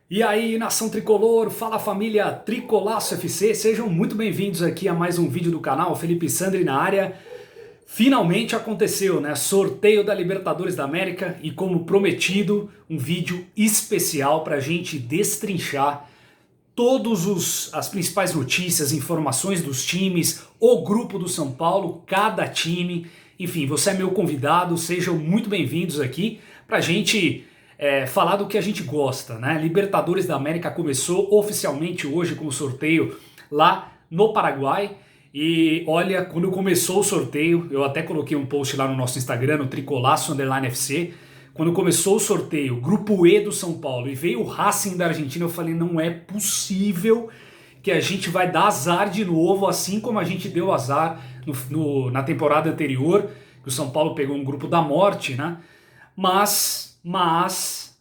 E aí, nação tricolor, fala família Tricolaço FC, sejam muito bem-vindos aqui a mais um vídeo do canal, Felipe Sandri na área. Finalmente aconteceu, né? Sorteio da Libertadores da América e, como prometido, um vídeo especial para a gente destrinchar todas as principais notícias, informações dos times, o grupo do São Paulo, cada time. Enfim, você é meu convidado, sejam muito bem-vindos aqui para a gente falar do que a gente gosta, né? Libertadores da América começou oficialmente hoje com o sorteio lá no Paraguai. E olha, quando começou o sorteio, eu até coloquei um post lá no nosso Instagram, no Tricolaço_FC. Quando começou o sorteio, Grupo E do São Paulo, e veio o Racing da Argentina, eu falei, não é possível que a gente vai dar azar de novo, assim como a gente deu azar na temporada anterior, que o São Paulo pegou um grupo da morte, né? Mas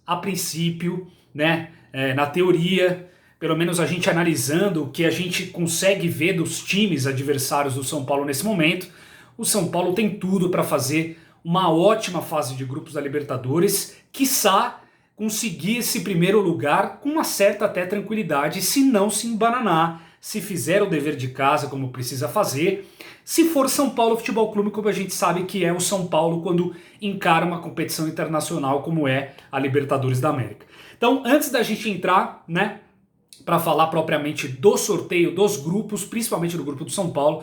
a princípio, né, na teoria, pelo menos a gente analisando o que a gente consegue ver dos times adversários do São Paulo nesse momento, o São Paulo tem tudo para fazer uma ótima fase de grupos da Libertadores, quiçá conseguir esse primeiro lugar com uma certa até tranquilidade, se não se embananar, se fizer o dever de casa como precisa fazer, se for São Paulo Futebol Clube, como a gente sabe que é o São Paulo quando encara uma competição internacional como é a Libertadores da América. Então, antes da gente entrar, né, para falar propriamente do sorteio dos grupos, principalmente do grupo do São Paulo,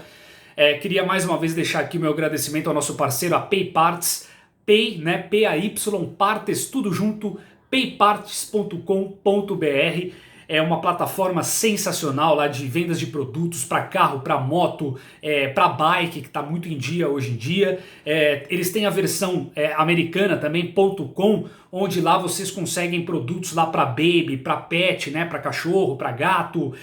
queria mais uma vez deixar aqui o meu agradecimento ao nosso parceiro, a PayParts, Pay, né, P-A-Y, Partes, tudo junto, payparts.com.br. É uma plataforma sensacional lá de vendas de produtos para carro, para moto, para bike, que está muito em dia hoje em dia. Eles têm a versão americana também, .com, onde lá vocês conseguem produtos lá para baby, para pet, né, para cachorro, para gato,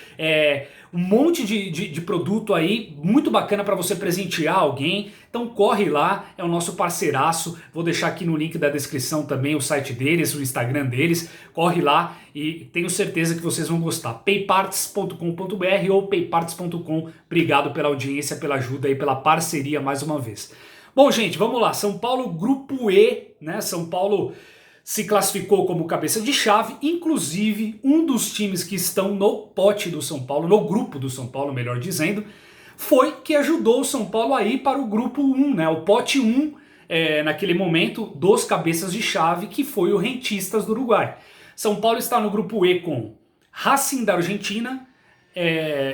um monte de produto aí, muito bacana para você presentear alguém. Então corre lá, é o nosso parceiraço, vou deixar aqui no link da descrição também o site deles, o Instagram deles, corre lá e tenho certeza que vocês vão gostar. payparts.com.br ou payparts.com, obrigado pela audiência, pela ajuda e pela parceria mais uma vez. Bom, gente, vamos lá, São Paulo Grupo E, né, São Paulo se classificou como cabeça de chave, inclusive um dos times que estão no pote do São Paulo, no grupo do São Paulo, melhor dizendo, foi que ajudou o São Paulo a ir para o grupo 1, né? O pote 1, naquele momento, dos cabeças de chave, que foi o Rentistas do Uruguai. São Paulo está no grupo E com Racing da Argentina,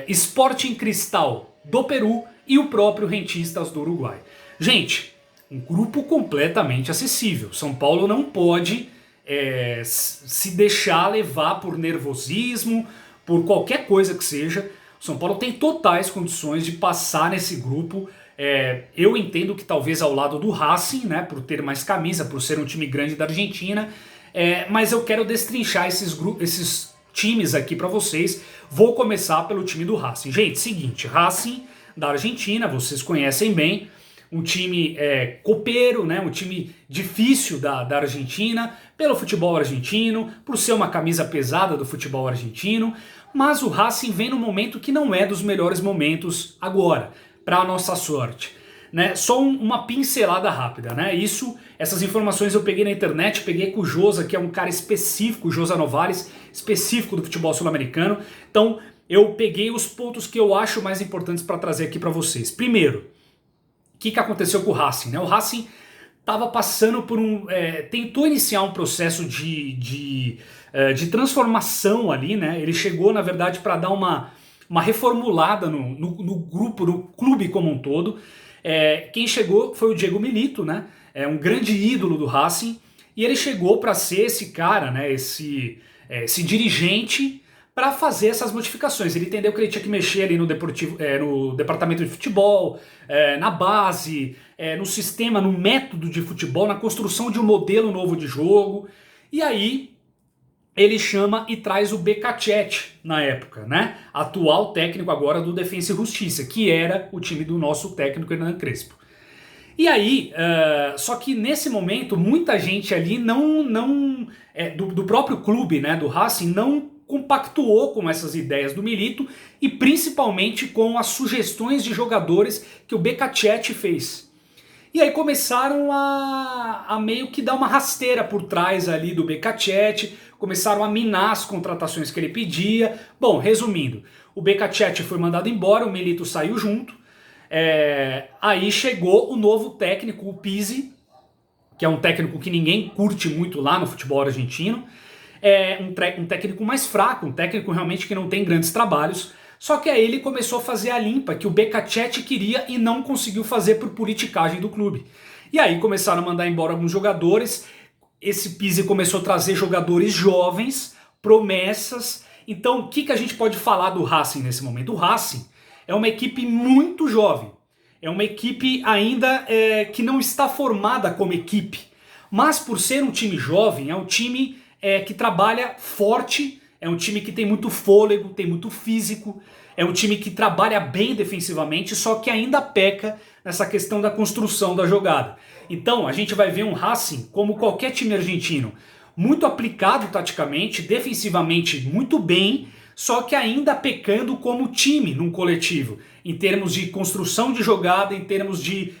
Sporting Cristal do Peru e o próprio Rentistas do Uruguai. Gente, um grupo completamente acessível. São Paulo não pode se deixar levar por nervosismo, por qualquer coisa que seja. O São Paulo tem totais condições de passar nesse grupo. Eu entendo que talvez ao lado do Racing, né, por ter mais camisa, por ser um time grande da Argentina, mas eu quero destrinchar esses times aqui para vocês. Vou começar pelo time do Racing. Gente, seguinte, Racing da Argentina, vocês conhecem bem, um time copeiro, né, um time difícil da Argentina, pelo futebol argentino, por ser uma camisa pesada do futebol argentino, mas o Racing vem num momento que não é dos melhores momentos agora, para a nossa sorte. Né? Só uma pincelada rápida, né? Essas informações eu peguei na internet, peguei com o Josa, que é um cara específico, o Josa Novares, específico do futebol sul-americano. Então eu peguei os pontos que eu acho mais importantes para trazer aqui para vocês. Primeiro, o que aconteceu com o Racing? Né? O Racing estava passando por tentou iniciar um processo de transformação ali, né? Ele chegou, na verdade, para dar uma reformulada no grupo, no clube como um todo. Quem chegou foi o Diego Milito, né? Um grande ídolo do Racing, e ele chegou para ser esse cara, né? Esse dirigente para fazer essas modificações. Ele entendeu que ele tinha que mexer ali no departamento de futebol, na base, no sistema, no método de futebol, na construção de um modelo novo de jogo. E aí ele chama e traz o Becachete na época, né? Atual técnico agora do Defensa e Justiça, que era o time do nosso técnico Hernan Crespo. E aí, só que nesse momento, muita gente ali do próprio clube, né, do Racing, não compactuou com essas ideias do Milito e principalmente com as sugestões de jogadores que o Becachete fez. E aí começaram a meio que dar uma rasteira por trás ali do Becachete, começaram a minar as contratações que ele pedia. Bom, resumindo, o Becachete foi mandado embora, o Milito saiu junto. Aí chegou o novo técnico, o Pizzi, que é um técnico que ninguém curte muito lá no futebol argentino. É um técnico mais fraco, um técnico realmente que não tem grandes trabalhos. Só que aí ele começou a fazer a limpa que o Becachete queria e não conseguiu fazer por politicagem do clube. E aí começaram a mandar embora alguns jogadores. Esse Pizzi começou a trazer jogadores jovens, promessas. Então o que a gente pode falar do Racing nesse momento? O Racing é uma equipe muito jovem. É uma equipe ainda que não está formada como equipe. Mas por ser um time jovem, é um time que trabalha forte, é um time que tem muito fôlego, tem muito físico, é um time que trabalha bem defensivamente, só que ainda peca nessa questão da construção da jogada. Então a gente vai ver um Racing, como qualquer time argentino, muito aplicado taticamente, defensivamente muito bem, só que ainda pecando como time num coletivo, em termos de construção de jogada, em termos de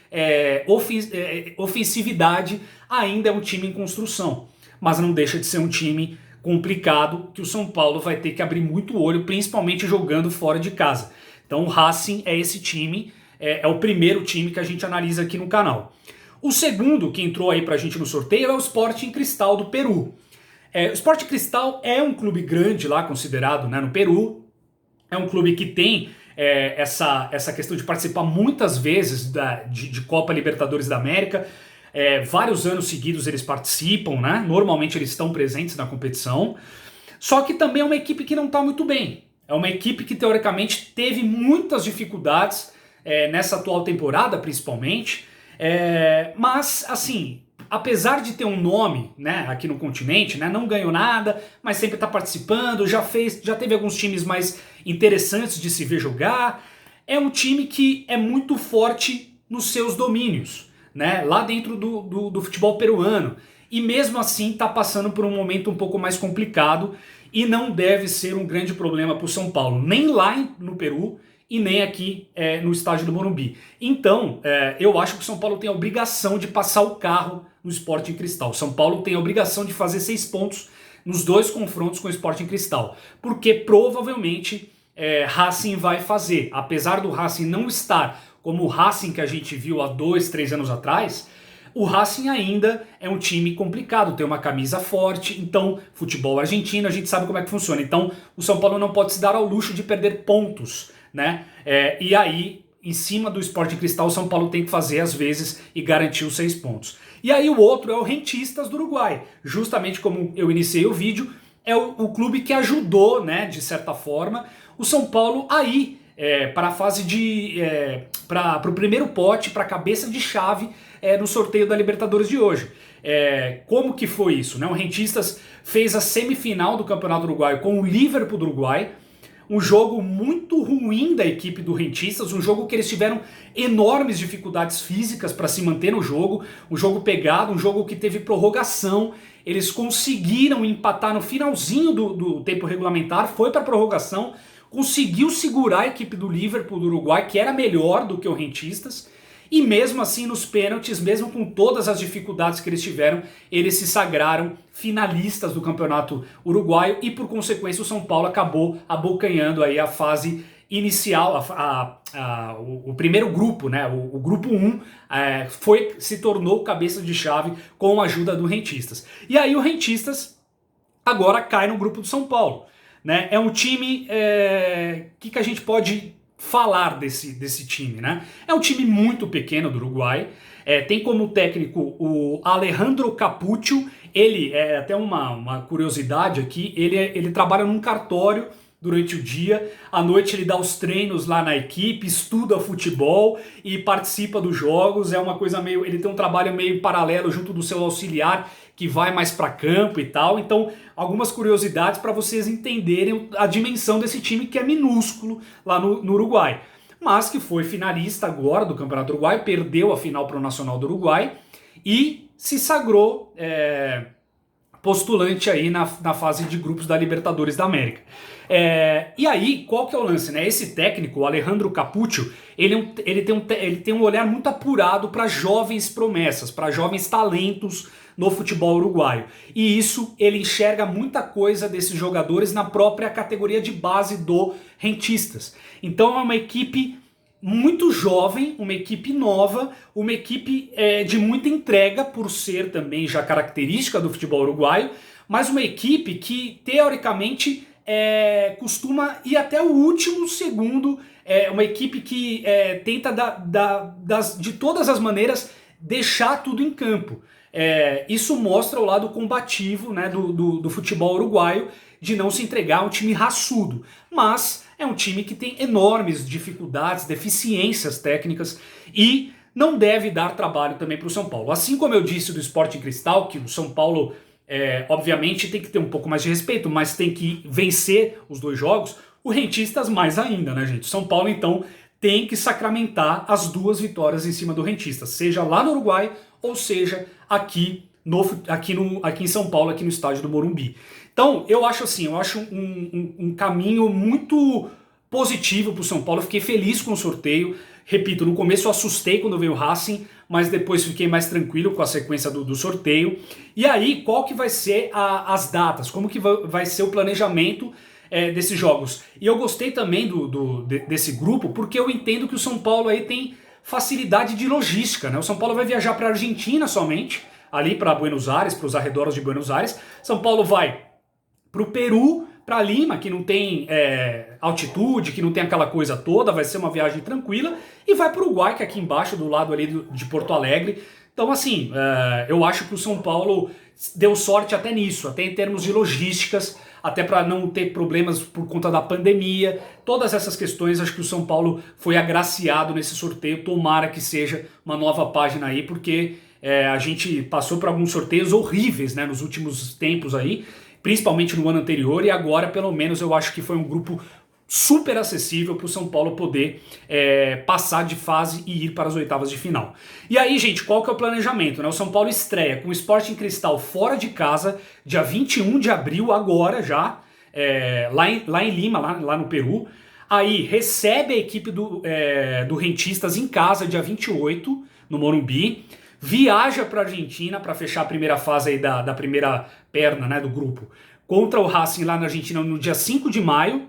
ofensividade, ainda é um time em construção. Mas não deixa de ser um time complicado que o São Paulo vai ter que abrir muito o olho, principalmente jogando fora de casa. Então o Racing é esse time, é o primeiro time que a gente analisa aqui no canal. O segundo que entrou aí pra gente no sorteio é o Sporting Cristal do Peru. O Sporting Cristal é um clube grande lá, considerado, né, no Peru. É um clube que tem essa questão de participar muitas vezes de Copa Libertadores da América. Vários anos seguidos eles participam, né? Normalmente eles estão presentes na competição. Só que também é uma equipe que não está muito bem. É uma equipe que teoricamente teve muitas dificuldades nessa atual temporada, principalmente. Mas, assim, apesar de ter um nome, né, aqui no continente, né, não ganhou nada, mas sempre está participando, já teve alguns times mais interessantes de se ver jogar. É um time que é muito forte nos seus domínios, né, lá dentro do futebol peruano. E mesmo assim está passando por um momento um pouco mais complicado e não deve ser um grande problema para o São Paulo, nem lá no Peru e nem aqui no estádio do Morumbi. Então, eu acho que o São Paulo tem a obrigação de passar o carro no Sporting Cristal. O São Paulo tem a obrigação de fazer 6 pontos nos 2 confrontos com o Sporting Cristal, porque provavelmente Racing vai fazer. Apesar do Racing não estar como o Racing que a gente viu há 2, 3 anos atrás, o Racing ainda é um time complicado, tem uma camisa forte, então futebol argentino a gente sabe como é que funciona. Então o São Paulo não pode se dar ao luxo de perder pontos, né? E aí, em cima do Sporting Cristal, o São Paulo tem que fazer às vezes e garantir os 6 pontos. E aí o outro é o Rentistas do Uruguai, justamente como eu iniciei o vídeo, é o clube que ajudou, né, de certa forma, o São Paulo aí para a fase para o primeiro pote, para a cabeça de chave no sorteio da Libertadores de hoje. Como que foi isso, né? O Rentistas fez a semifinal do Campeonato Uruguaio com o Liverpool do Uruguai, um jogo muito ruim da equipe do Rentistas, um jogo que eles tiveram enormes dificuldades físicas para se manter no jogo, um jogo pegado, um jogo que teve prorrogação. Eles conseguiram empatar no finalzinho do tempo regulamentar, foi para prorrogação, conseguiu segurar a equipe do Liverpool do Uruguai, que era melhor do que o Rentistas, e mesmo assim nos pênaltis, mesmo com todas as dificuldades que eles tiveram, eles se sagraram finalistas do Campeonato Uruguaio e por consequência o São Paulo acabou abocanhando aí a fase inicial, o primeiro grupo, né, o grupo 1 se tornou cabeça de chave com a ajuda do Rentistas. E aí o Rentistas agora cai no grupo do São Paulo, né? É um time que a gente pode falar desse time, né? É um time muito pequeno do Uruguai, tem como técnico o Alejandro Capuccio. Ele, até uma curiosidade aqui, ele trabalha num cartório durante o dia, à noite ele dá os treinos lá na equipe, estuda futebol e participa dos jogos. É uma coisa meio, ele tem um trabalho meio paralelo junto do seu auxiliar que vai mais para campo e tal. Então, algumas curiosidades para vocês entenderem a dimensão desse time que é minúsculo lá no Uruguai, mas que foi finalista agora do Campeonato Uruguai, perdeu a final para o Nacional do Uruguai e se sagrou postulante aí na fase de grupos da Libertadores da América. E aí, qual que é o lance, né? Esse técnico, o Alejandro Capuccio, ele tem um olhar muito apurado para jovens promessas, para jovens talentos no futebol uruguaio. E isso ele enxerga muita coisa desses jogadores na própria categoria de base do Rentistas. Então é uma equipe muito jovem, uma equipe nova, uma equipe de muita entrega, por ser também já característica do futebol uruguaio, mas uma equipe que teoricamente costuma ir até o último segundo, uma equipe que tenta de todas as maneiras deixar tudo em campo. Isso mostra o lado combativo, né, do futebol uruguaio, de não se entregar a um time raçudo, mas é um time que tem enormes dificuldades, deficiências técnicas e não deve dar trabalho também para o São Paulo. Assim como eu disse do Sporting Cristal, que o São Paulo obviamente tem que ter um pouco mais de respeito, mas tem que vencer os 2 jogos, o Rentistas mais ainda, né, gente? O São Paulo então tem que sacramentar as 2 vitórias em cima do Rentistas, seja lá no Uruguai ou seja aqui em São Paulo, aqui no estádio do Morumbi. Então, eu acho assim, um caminho muito positivo para o São Paulo. Eu fiquei feliz com o sorteio. Repito, no começo eu assustei quando veio o Racing, mas depois fiquei mais tranquilo com a sequência do sorteio. E aí, qual que vai ser as datas? Como que vai ser o planejamento desses jogos? E eu gostei também desse grupo, porque eu entendo que o São Paulo aí tem facilidade de logística, né? O São Paulo vai viajar para a Argentina somente, ali para Buenos Aires, para os arredores de Buenos Aires. São Paulo vai para o Peru, para Lima, que não tem altitude, que não tem aquela coisa toda, vai ser uma viagem tranquila, e vai para o Uruguai, que é aqui embaixo, do lado ali de Porto Alegre. Então, assim, eu acho que o São Paulo deu sorte até nisso, até em termos de logísticas, até para não ter problemas por conta da pandemia. Todas essas questões, acho que o São Paulo foi agraciado nesse sorteio. Tomara que seja uma nova página aí, porque a gente passou por alguns sorteios horríveis, né, nos últimos tempos aí, principalmente no ano anterior, e agora pelo menos eu acho que foi um grupo super acessível para o São Paulo poder passar de fase e ir para as oitavas de final. E aí, gente, qual que é o planejamento, né? O São Paulo estreia com o Sporting Cristal fora de casa, dia 21 de abril, agora já, lá em Lima, lá no Peru. Aí recebe a equipe do Rentistas em casa, dia 28, no Morumbi. Viaja para a Argentina para fechar a primeira fase aí da primeira perna, né, do grupo, contra o Racing lá na Argentina no dia 5 de maio.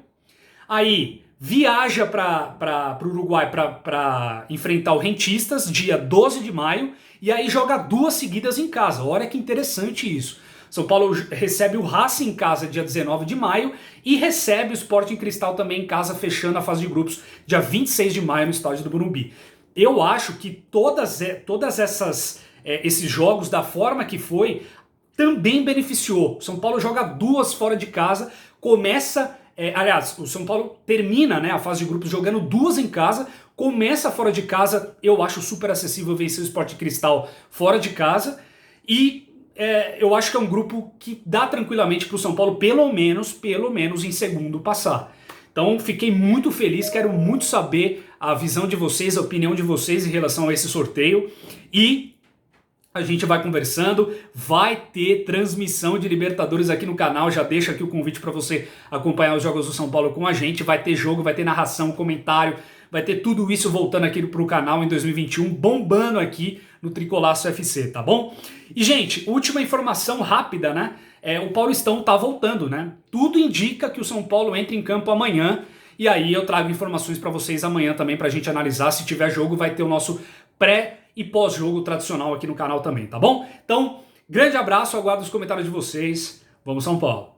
Aí viaja para o Uruguai para enfrentar o Rentistas, dia 12 de maio, e aí joga 2 seguidas em casa. Olha que interessante isso. São Paulo recebe o Racing em casa dia 19 de maio e recebe o Sporting Cristal também em casa, fechando a fase de grupos dia 26 de maio no estádio do Morumbi. Eu acho que todas esses jogos, da forma que foi, também beneficiou. São Paulo joga 2 fora de casa, começa... aliás, o São Paulo termina, né, a fase de grupos jogando 2 em casa, começa fora de casa. Eu acho super acessível vencer o Sporting Cristal fora de casa. E eu acho que é um grupo que dá tranquilamente para o São Paulo, pelo menos em segundo passar. Então fiquei muito feliz, quero muito saber a visão de vocês, a opinião de vocês em relação a esse sorteio. E a gente vai conversando, vai ter transmissão de Libertadores aqui no canal, já deixo aqui o convite para você acompanhar os jogos do São Paulo com a gente, vai ter jogo, vai ter narração, comentário, vai ter tudo isso voltando aqui pro canal em 2021, bombando aqui no Tricolaço FC, tá bom? E gente, última informação rápida, né? O Paulistão tá voltando, né? Tudo indica que o São Paulo entra em campo amanhã, e aí eu trago informações para vocês amanhã também pra gente analisar. Se tiver jogo, vai ter o nosso pré e pós-jogo tradicional aqui no canal também, tá bom? Então, grande abraço, aguardo os comentários de vocês. Vamos São Paulo!